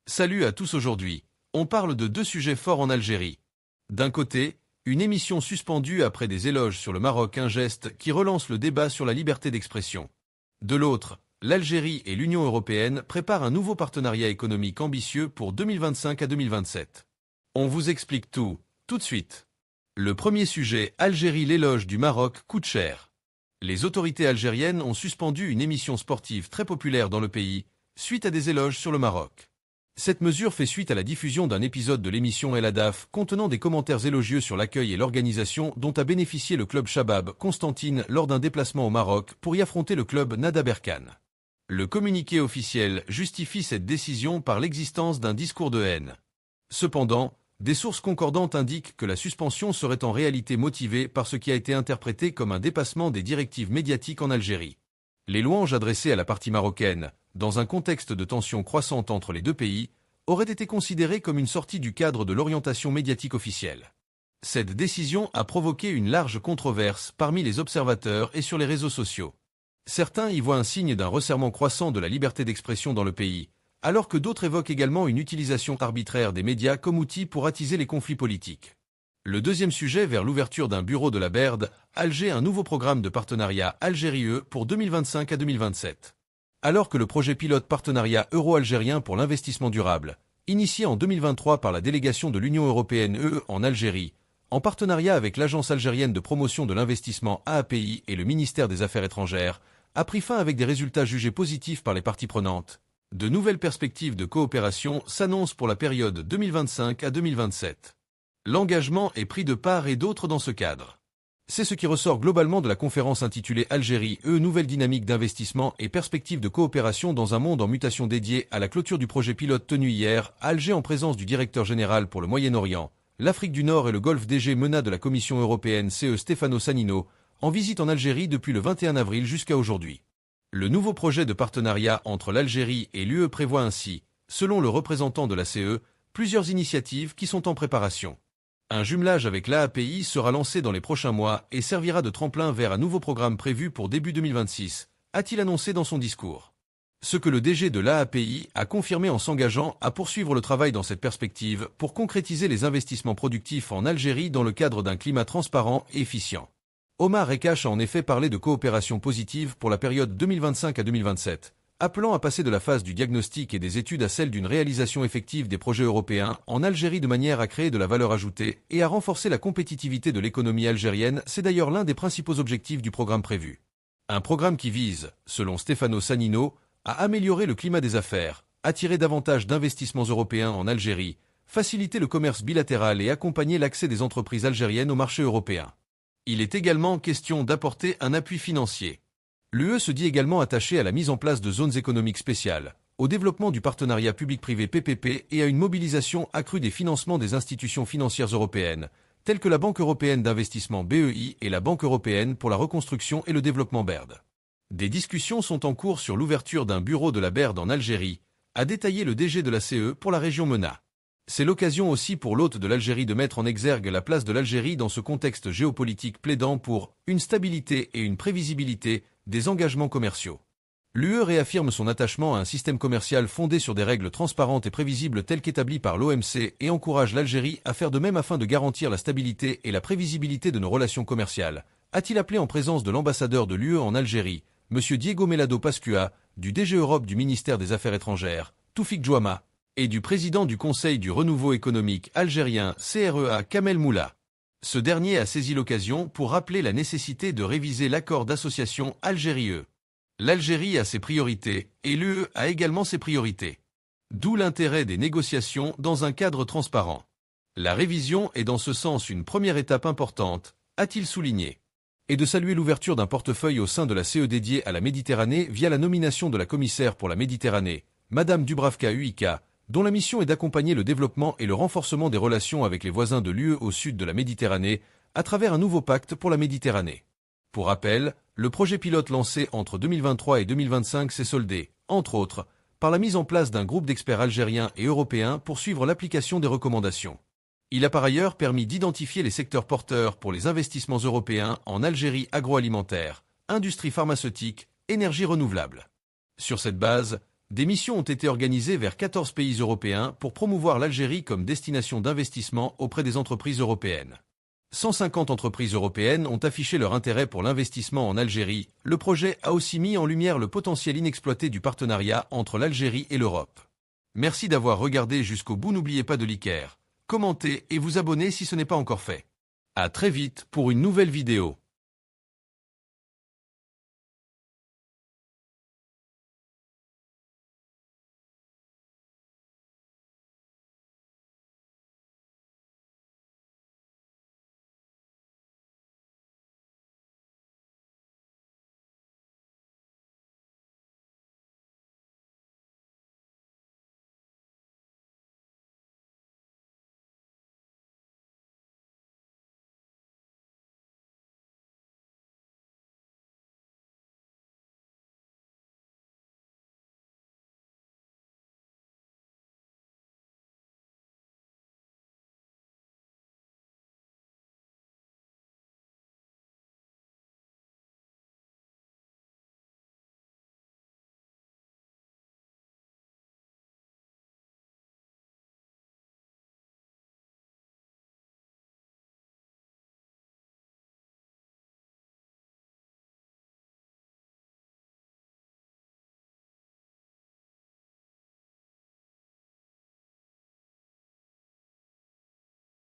Salut à tous aujourd'hui. On parle de deux sujets forts en Algérie. D'un côté, une émission suspendue après des éloges sur le Maroc, un geste qui relance le débat sur la liberté d'expression. De l'autre, l'Algérie et l'Union européenne préparent un nouveau partenariat économique ambitieux pour 2025 à 2027. On vous explique tout de suite. Le premier sujet, Algérie, l'éloge du Maroc coûte cher. Les autorités algériennes ont suspendu une émission sportive très populaire dans le pays, suite à des éloges sur le Maroc. Cette mesure fait suite à la diffusion d'un épisode de l'émission El Hadaf contenant des commentaires élogieux sur l'accueil et l'organisation dont a bénéficié le club Chabab Constantine lors d'un déplacement au Maroc pour y affronter le club Nada Berkane. Le communiqué officiel justifie cette décision par l'existence d'un discours de haine. Cependant, des sources concordantes indiquent que la suspension serait en réalité motivée par ce qui a été interprété comme un dépassement des directives médiatiques en Algérie. Les louanges adressées à la partie marocaine, dans un contexte de tensions croissantes entre les deux pays, auraient été considérées comme une sortie du cadre de l'orientation médiatique officielle. Cette décision a provoqué une large controverse parmi les observateurs et sur les réseaux sociaux. Certains y voient un signe d'un resserrement croissant de la liberté d'expression dans le pays, alors que d'autres évoquent également une utilisation arbitraire des médias comme outil pour attiser les conflits politiques. Le deuxième sujet vers l'ouverture d'un bureau de la BERD, Alger un nouveau programme de partenariat Algérie-UE pour 2025 à 2027. Alors que le projet pilote partenariat euro-algérien pour l'investissement durable, initié en 2023 par la délégation de l'Union européenne (UE) en Algérie, en partenariat avec l'Agence algérienne de promotion de l'investissement AAPI et le ministère des Affaires étrangères, a pris fin avec des résultats jugés positifs par les parties prenantes. De nouvelles perspectives de coopération s'annoncent pour la période 2025 à 2027. L'engagement est pris de part et d'autre dans ce cadre. C'est ce qui ressort globalement de la conférence intitulée Algérie-UE, nouvelle dynamique d'investissement et perspectives de coopération dans un monde en mutation dédiée à la clôture du projet pilote tenu hier à Alger en présence du directeur général pour le Moyen-Orient, l'Afrique du Nord et le Golfe DG MENA de la Commission européenne CE Stefano Sanino, en visite en Algérie depuis le 21 avril jusqu'à aujourd'hui. Le nouveau projet de partenariat entre l'Algérie et l'UE prévoit ainsi, selon le représentant de la CE, plusieurs initiatives qui sont en préparation. Un jumelage avec l'AAPI sera lancé dans les prochains mois et servira de tremplin vers un nouveau programme prévu pour début 2026, a-t-il annoncé dans son discours. Ce que le DG de l'AAPI a confirmé en s'engageant à poursuivre le travail dans cette perspective pour concrétiser les investissements productifs en Algérie dans le cadre d'un climat transparent et efficient. Omar Ekash a en effet parlé de coopération positive pour la période 2025 à 2027, appelant à passer de la phase du diagnostic et des études à celle d'une réalisation effective des projets européens en Algérie de manière à créer de la valeur ajoutée et à renforcer la compétitivité de l'économie algérienne. C'est d'ailleurs l'un des principaux objectifs du programme prévu. Un programme qui vise, selon Stefano Sanino, à améliorer le climat des affaires, attirer davantage d'investissements européens en Algérie, faciliter le commerce bilatéral et accompagner l'accès des entreprises algériennes au marché européen. Il est également question d'apporter un appui financier. L'UE se dit également attachée à la mise en place de zones économiques spéciales, au développement du partenariat public-privé PPP et à une mobilisation accrue des financements des institutions financières européennes, telles que la Banque européenne d'investissement BEI et la Banque européenne pour la reconstruction et le développement BERD. Des discussions sont en cours sur l'ouverture d'un bureau de la BERD en Algérie, a détaillé le DG de la CE pour la région MENA. C'est l'occasion aussi pour l'hôte de l'Algérie de mettre en exergue la place de l'Algérie dans ce contexte géopolitique plaidant pour une stabilité et une prévisibilité des engagements commerciaux. L'UE réaffirme son attachement à un système commercial fondé sur des règles transparentes et prévisibles telles qu'établies par l'OMC et encourage l'Algérie à faire de même afin de garantir la stabilité et la prévisibilité de nos relations commerciales, a-t-il appelé en présence de l'ambassadeur de l'UE en Algérie, M. Diego Melado Pascua, du DG Europe du ministère des Affaires étrangères, Toufik Djouama, et du président du Conseil du renouveau économique algérien CREA Kamel Moula. Ce dernier a saisi l'occasion pour rappeler la nécessité de réviser l'accord d'association Algérie-UE. L'Algérie a ses priorités et l'UE a également ses priorités. D'où l'intérêt des négociations dans un cadre transparent. La révision est dans ce sens une première étape importante, a-t-il souligné. Et de saluer l'ouverture d'un portefeuille au sein de la CE dédié à la Méditerranée via la nomination de la commissaire pour la Méditerranée, Madame Dubravka Uïka, dont la mission est d'accompagner le développement et le renforcement des relations avec les voisins de l'UE au sud de la Méditerranée, à travers un nouveau pacte pour la Méditerranée. Pour rappel, le projet pilote lancé entre 2023 et 2025 s'est soldé, entre autres, par la mise en place d'un groupe d'experts algériens et européens pour suivre l'application des recommandations. Il a par ailleurs permis d'identifier les secteurs porteurs pour les investissements européens en Algérie agroalimentaire, industrie pharmaceutique, énergie renouvelable. Sur cette base, Des missions ont été organisées vers 14 pays européens pour promouvoir l'Algérie comme destination d'investissement auprès des entreprises européennes. 150 entreprises européennes ont affiché leur intérêt pour l'investissement en Algérie. Le projet a aussi mis en lumière le potentiel inexploité du partenariat entre l'Algérie et l'Europe. Merci d'avoir regardé jusqu'au bout. N'oubliez pas de liker, commenter et vous abonner si ce n'est pas encore fait. À très vite pour une nouvelle vidéo.